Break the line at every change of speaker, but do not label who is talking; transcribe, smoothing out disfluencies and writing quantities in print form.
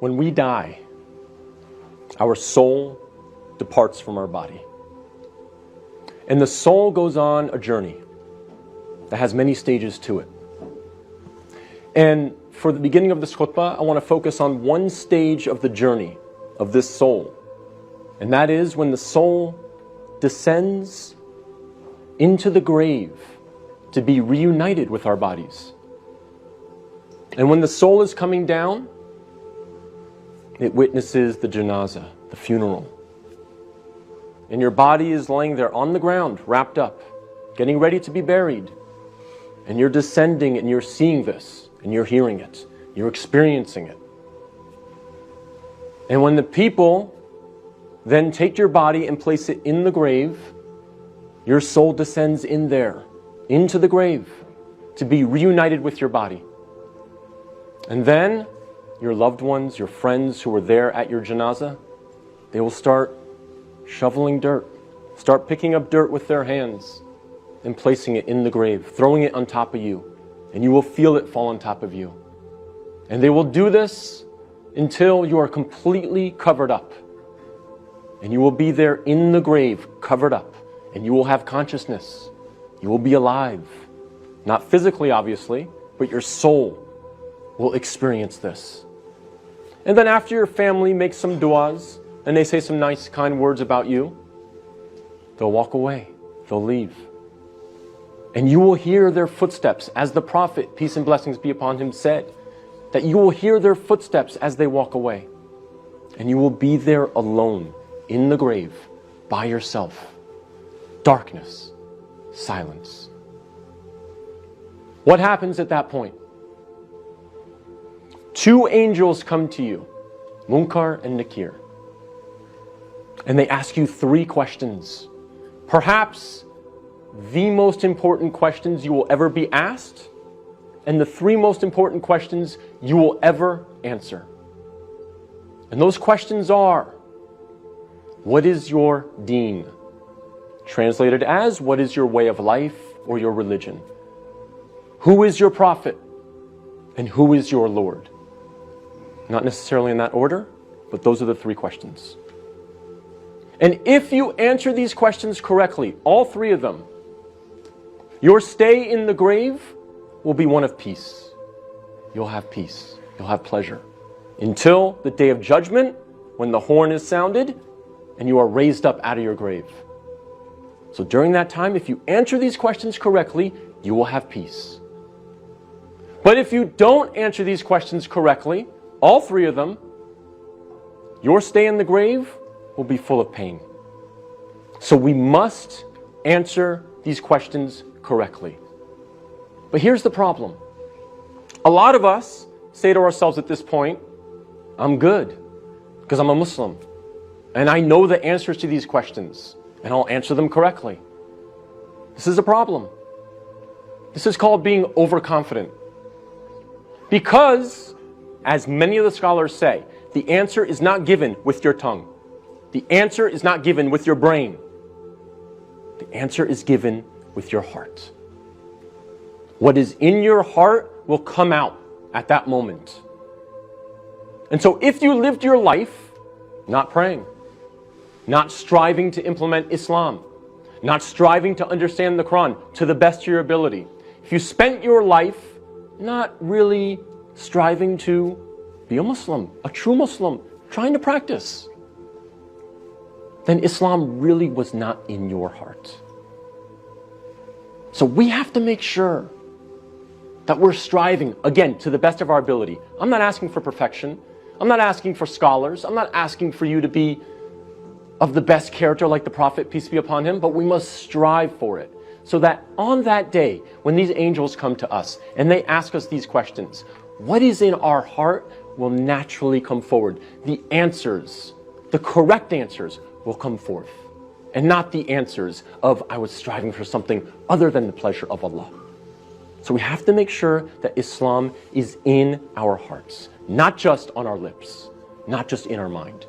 When we die, our soul departs from our body. And the soul goes on a journey that has many stages to it. And for the beginning of this khutbah, I want to focus on one stage of the journey of this soul. And that is when the soul descends into the grave to be reunited with our bodies. And when the soul is coming down, it witnesses the janazah, the funeral. And your body is laying there on the ground, wrapped up, getting ready to be buried. And you're descending and you're seeing this, and you're hearing it, you're experiencing it. And when the people then take your body and place it in the grave, your soul descends in there, into the grave, to be reunited with your body. And then your loved ones, your friends who were there at your janazah, they will start shoveling dirt, start picking up dirt with their hands and placing it in the grave, throwing it on top of you, and you will feel it fall on top of you. And they will do this until you are completely covered up. And you will be there in the grave, covered up, and you will have consciousness. You will be alive. Not physically, obviously, but your soul will experience this. And then after your family makes some du'as, and they say some nice, kind words about you, they'll walk away. They'll leave. And you will hear their footsteps, as the Prophet, peace and blessings be upon him, said, that you will hear their footsteps as they walk away. And you will be there alone, in the grave, by yourself. Darkness, silence. What happens at that point? Two angels come to you, Munkar and Nakir. And they ask you three questions. Perhaps the most important questions you will ever be asked, and the three most important questions you will ever answer. And those questions are, what is your deen? Translated as, what is your way of life or your religion? Who is your prophet? And who is your Lord? Not necessarily in that order, but those are the three questions. And if you answer these questions correctly, all three of them, your stay in the grave will be one of peace. You'll have peace. You'll have pleasure. Until the day of judgment, when the horn is sounded, and you are raised up out of your grave. So during that time, if you answer these questions correctly, you will have peace. But if you don't answer these questions correctly, all three of them, your stay in the grave will be full of pain. So we must answer these questions correctly. But here's the problem. A lot of us say to ourselves at this point, I'm good because I'm a Muslim. And I know the answers to these questions, and I'll answer them correctly. This is a problem. This is called being overconfident. Because, as many of the scholars say, the answer is not given with your tongue. The answer is not given with your brain. The answer is given with your heart. What is in your heart will come out at that moment. And so if you lived your life not praying, not striving to implement Islam, not striving to understand the Quran to the best of your ability, if you spent your life not really striving to be a Muslim, a true Muslim, trying to practice, then Islam really was not in your heart. So we have to make sure that we're striving, again, to the best of our ability. I'm not asking for perfection. I'm not asking for scholars. I'm not asking for you to be of the best character like the Prophet, peace be upon him, but we must strive for it. So that on that day, when these angels come to us and they ask us these questions, what is in our heart will naturally come forward. The answers, the correct answers will come forth. And not the answers of, I was striving for something other than the pleasure of Allah. So we have to make sure that Islam is in our hearts, not just on our lips, not just in our mind.